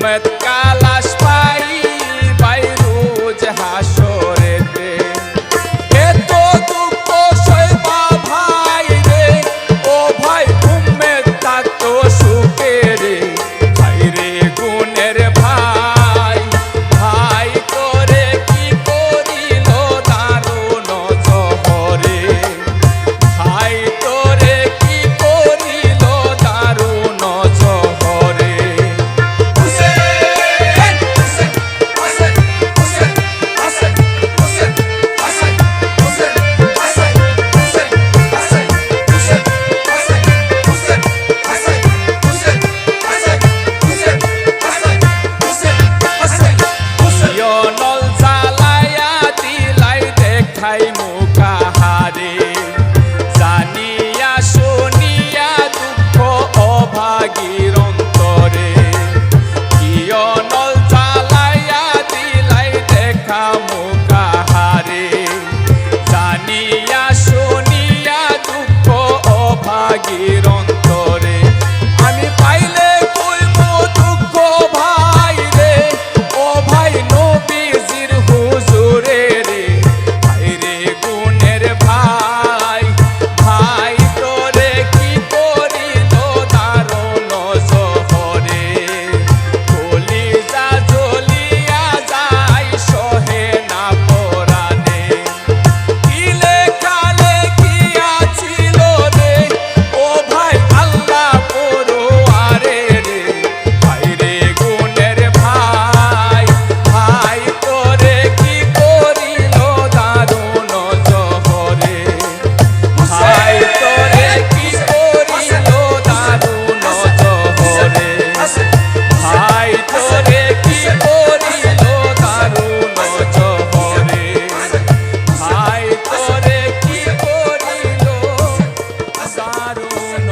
উম্মত কালাশ পাই বাইরুজ হাসরেতে এত দুঃখ সইবা ভাই রে ও ভাই উম্মত থাকতো সুখে রে ভাই রে গুণের ভাই ভাই তোরে কি করিল দারুণ জহরে ভাই তোরে কি করিল দারুণ জহরে নল জ্বালায়া দিলাই দেখাই মুখাহারে জানিয়া শুনিয়া দুঃখ অভাগীর অন্তরে নল জ্বালায়া দিলাই দেখা মুখাহারে জানিয়া শুনিয়া দুঃখ অভাগীর অন্তরে আমি পাইলে কইব দুঃখ ভাই রে ও ভাই নবীজির হুজুরে রে ভাই রে গুণের ভাই ভাই তোরে কি করিল দারুণ জহরে কলিজা জ্বলিয়া যায় সহে না পরাণে কি লেখালে কি আছিল রে ও ভাই আল্লাহ পরোয়ারে রে ভাই রে গুণের ভাই ভাই তোরে কি করিল দারুণ জহরে ভাই তোরে কি করিল দারুণ জহরে ভাই তোরে কি করিল দারুণ জহরে ভাই তোরে কি করিল দারুণ